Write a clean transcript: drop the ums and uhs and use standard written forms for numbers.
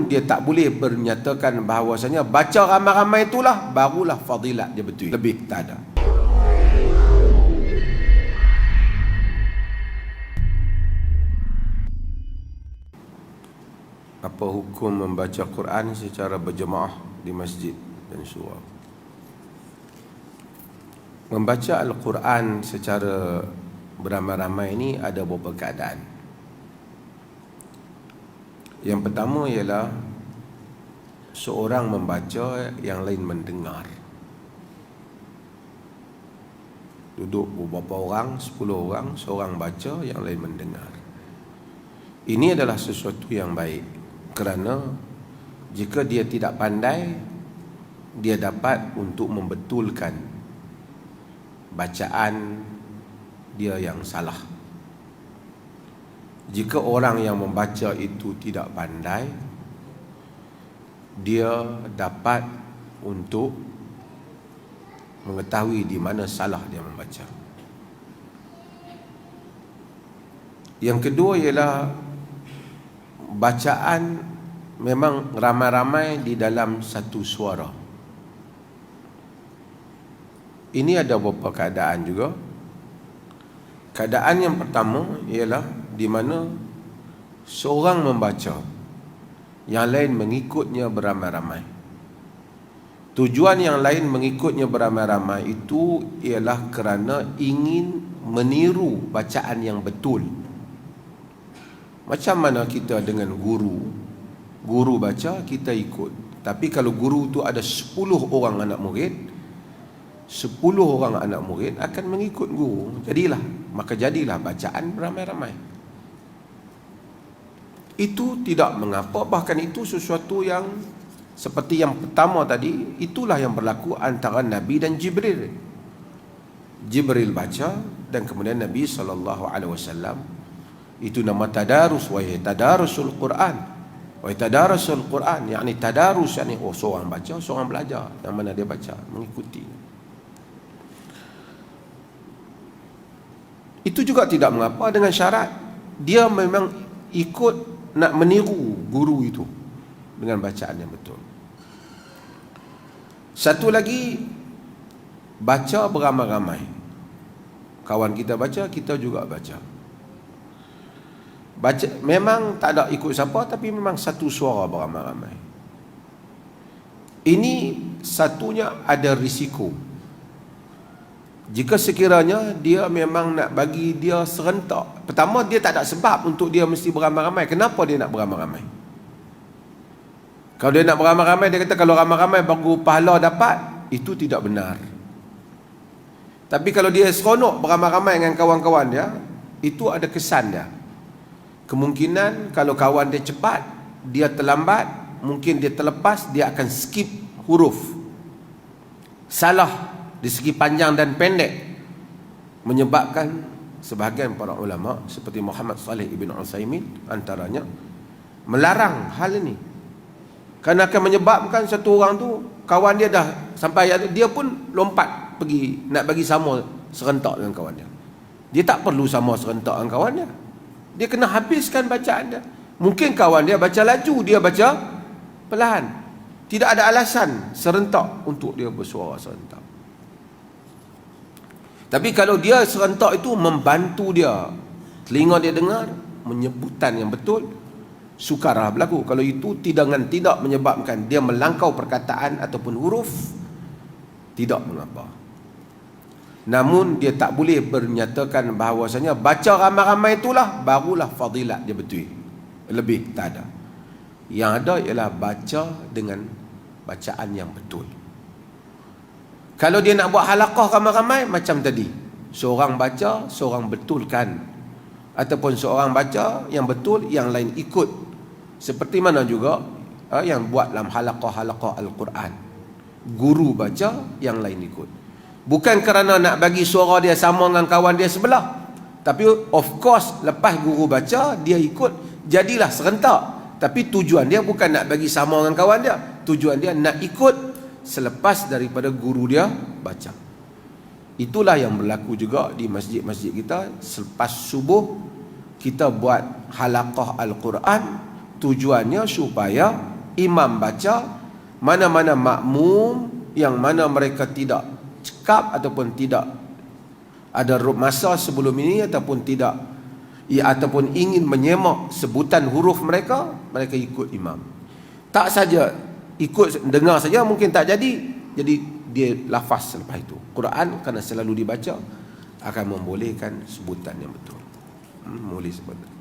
dia tak boleh bernyatakan bahawasanya baca ramai-ramai itulah barulah fadilat dia betul. Lebih tak ada. Apa hukum membaca Quran secara berjemaah di masjid dan surau? Membaca Al-Quran secara beramai-ramai ini ada beberapa keadaan. Yang pertama ialah seorang membaca, yang lain mendengar. Duduk beberapa orang, 10 orang, seorang baca, yang lain mendengar. Ini adalah sesuatu yang baik, kerana jika dia tidak pandai, dia dapat untuk membetulkan bacaan dia yang salah. Jika orang yang membaca itu tidak pandai, dia dapat untuk mengetahui di mana salah dia membaca. Yang kedua ialah bacaan memang ramai-ramai di dalam satu suara. Ini ada beberapa keadaan juga. Keadaan yang pertama ialah di mana seorang membaca, yang lain mengikutnya beramai-ramai. Tujuan yang lain mengikutnya beramai-ramai itu ialah kerana ingin meniru bacaan yang betul. Macam mana kita dengan guru baca, kita ikut. Tapi kalau guru tu ada 10 orang anak murid, 10 orang anak murid akan mengikut guru. Maka jadilah bacaan beramai-ramai. Itu tidak mengapa, bahkan itu sesuatu yang seperti yang pertama tadi, itulah yang berlaku antara Nabi dan Jibril. Jibril baca dan kemudian Nabi SAW, itu nama tadarus, wa tadarusul Quran. Wa tadarusul Quran, yakni tadarus, yakni seorang baca, seorang belajar, yang mana dia baca, mengikuti. Itu juga tidak mengapa, dengan syarat dia memang ikut nak meniru guru itu dengan bacaan yang betul. Satu lagi, baca beramai-ramai. Kawan kita baca, kita juga baca. Baca memang tak ada ikut siapa, tapi memang satu suara beramai-ramai. Ini satunya ada risiko. Jika sekiranya dia memang nak bagi dia serentak, pertama dia tak ada sebab untuk dia mesti beramai-ramai. Kenapa dia nak beramai-ramai? Kalau dia nak beramai-ramai, dia kata kalau ramai-ramai baru pahala dapat, itu tidak benar. Tapi kalau dia seronok beramai-ramai dengan kawan-kawan dia, itu ada kesan dia. Kemungkinan kalau kawan dia cepat, dia terlambat, mungkin dia terlepas, dia akan skip huruf, salah di segi panjang dan pendek, menyebabkan sebahagian para ulama seperti Muhammad Saleh Ibn Utsaimin antaranya melarang hal ini, kerana akan menyebabkan satu orang tu, kawan dia dah sampai dia pun lompat pergi nak bagi sama serentak dengan kawan dia. Dia tak perlu sama serentak dengan kawan dia, dia kena habiskan bacaan dia. Mungkin kawan dia baca laju, dia baca perlahan. Tidak ada alasan serentak untuk dia bersuara serentak. Tapi kalau dia serentak itu membantu dia, telinga dia dengar, menyebutan yang betul, sukarlah berlaku. Kalau itu tidak menyebabkan dia melangkau perkataan ataupun huruf, tidak mengapa. Namun dia tak boleh bernyatakan bahawasanya baca ramai-ramai itulah barulah fadilat dia betul. Lebih tak ada. Yang ada ialah baca dengan bacaan yang betul. Kalau dia nak buat halaqah ramai-ramai, macam tadi, seorang baca, seorang betulkan, ataupun seorang baca yang betul, yang lain ikut. Seperti mana juga yang buat dalam halaqah Al-Quran, guru baca, yang lain ikut. Bukan kerana nak bagi suara dia sama dengan kawan dia sebelah, tapi of course lepas guru baca, dia ikut, jadilah serentak. Tapi tujuan dia bukan nak bagi sama dengan kawan dia, tujuan dia nak ikut selepas daripada guru dia baca. Itulah yang berlaku juga di masjid-masjid kita. Selepas subuh kita buat halaqah Al-Quran, tujuannya supaya imam baca, mana-mana makmum yang mana mereka tidak cekap ataupun tidak ada masa sebelum ini ataupun tidak ataupun ingin menyemak sebutan huruf mereka, mereka ikut imam. Tak saja ikut dengar saja mungkin tak jadi dia lafaz selepas itu. Quran kerana selalu dibaca akan membolehkan sebutan yang betul. Boleh sebut.